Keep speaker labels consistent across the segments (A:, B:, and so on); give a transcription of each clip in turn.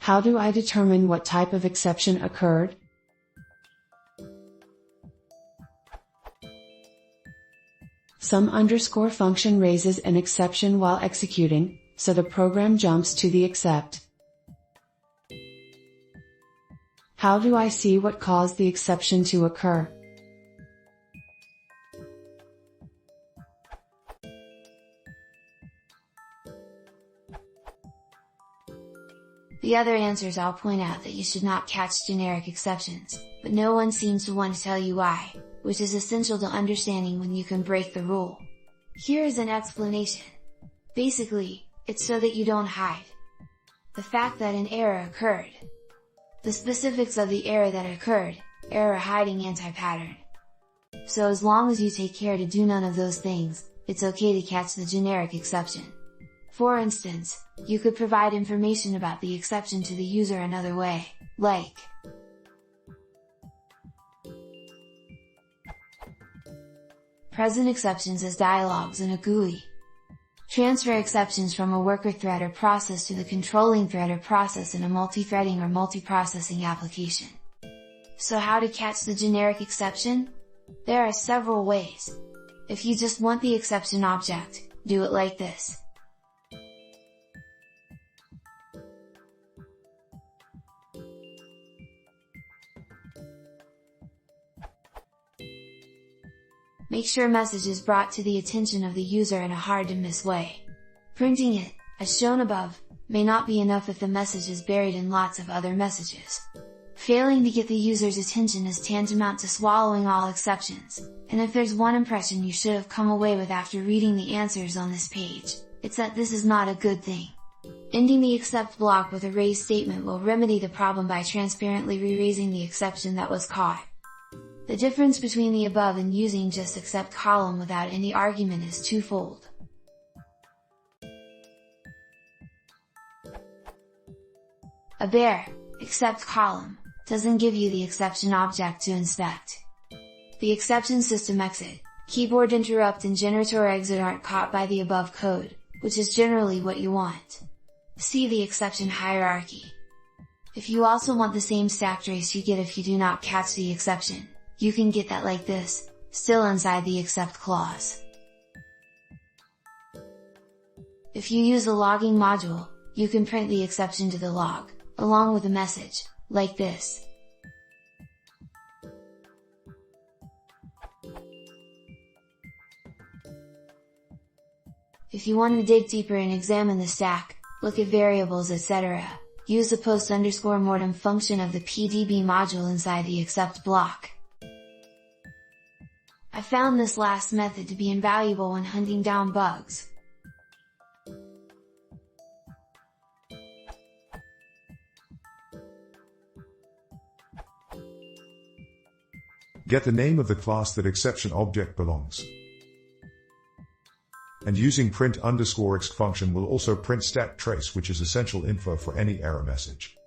A: How do I determine what type of exception occurred? Some underscore function raises an exception while executing, so the program jumps to the except. How do I see what caused the exception to occur?
B: The other answers all point out that you should not catch generic exceptions, but no one seems to want to tell you why, which is essential to understanding when you can break the rule. Here is an explanation. Basically, it's so that you don't hide the fact that an error occurred. The specifics of the error that occurred, error hiding anti-pattern. So as long as you take care to do none of those things, it's okay to catch the generic exception. For instance, you could provide information about the exception to the user another way, like present exceptions as dialogues in a GUI. Transfer exceptions from a worker thread or process to the controlling thread or process in a multi-threading or multiprocessing application. So how to catch the generic exception? There are several ways. If you just want the exception object, do it like this. Make sure message is brought to the attention of the user in a hard-to-miss way. Printing it, as shown above, may not be enough if the message is buried in lots of other messages. Failing to get the user's attention is tantamount to swallowing all exceptions, and if there's one impression you should have come away with after reading the answers on this page, it's that this is not a good thing. Ending the except block with a raise statement will remedy the problem by transparently re-raising the exception that was caught. The difference between the above and using just except column without any argument is twofold. A bare except column doesn't give you the exception object to inspect. The exception system exit, keyboard interrupt and generator exit aren't caught by the above code, which is generally what you want. See the exception hierarchy. If you also want the same stack trace you get if you do not catch the exception, you can get that like this, still inside the except clause. If you use the logging module, you can print the exception to the log, along with a message, like this. If you want to dig deeper and examine the stack, look at variables etc., use the post_mortem function of the PDB module inside the except block. I found this last method to be invaluable when hunting down bugs.
C: Get the name of the class that exception object belongs. And using print_exc function will also print stack trace, which is essential info for any error message.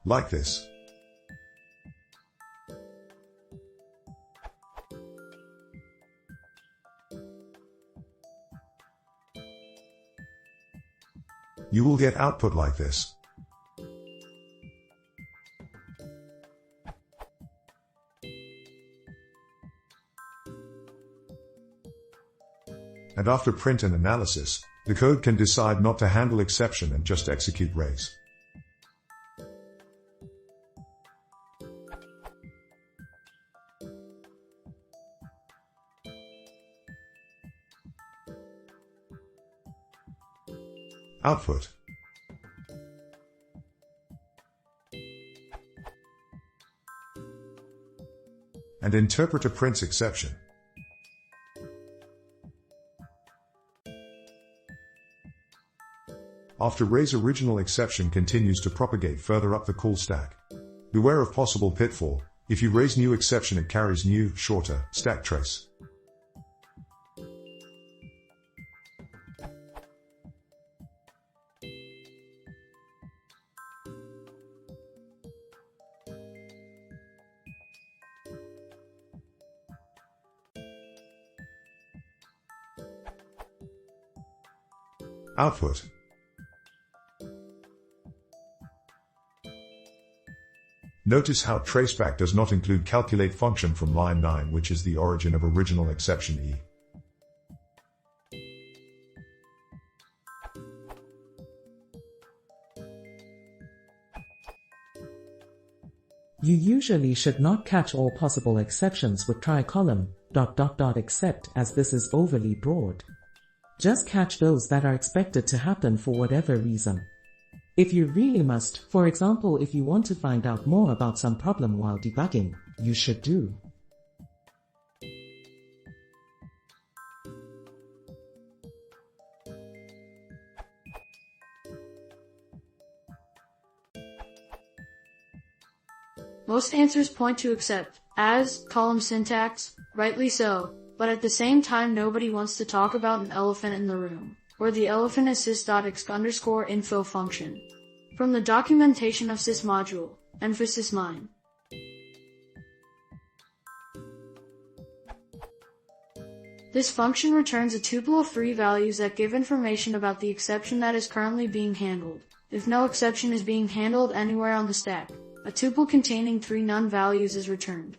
C: Like this. You will get output like this. And after print and analysis, the code can decide not to handle exception and just execute raise. Output. And interpreter prints exception. After raise, original exception continues to propagate further up the call stack. Beware of possible pitfall. If you raise new exception, it carries new, shorter, stack trace. Output. Notice how traceback does not include calculate function from line 9, which is the origin of original exception E.
D: You usually should not catch all possible exceptions with try column ... except as this is overly broad. Just catch those that are expected to happen for whatever reason. If you really must, for example if you want to find out more about some problem while debugging, you should do.
E: Most answers point to except, as, column syntax, rightly so, but at the same time nobody wants to talk about an elephant in the room, where the elephant is sys.exc_info function. From the documentation of sys module, emphasis mine. This function returns a tuple of 3 values that give information about the exception that is currently being handled. If no exception is being handled anywhere on the stack, a tuple containing 3 none values is returned.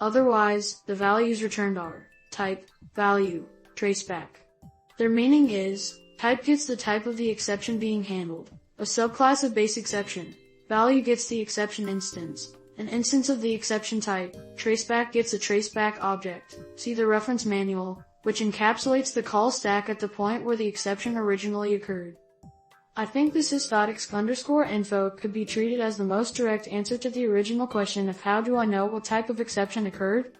E: Otherwise, the values returned are type, value, traceback. Their meaning is, type gets the type of the exception being handled, a subclass of base exception. Value gets the exception instance, an instance of the exception type. Traceback gets a traceback object. See the reference manual, which encapsulates the call stack at the point where the exception originally occurred. I think the sys.exc_info could be treated as the most direct answer to the original question of how do I know what type of exception occurred?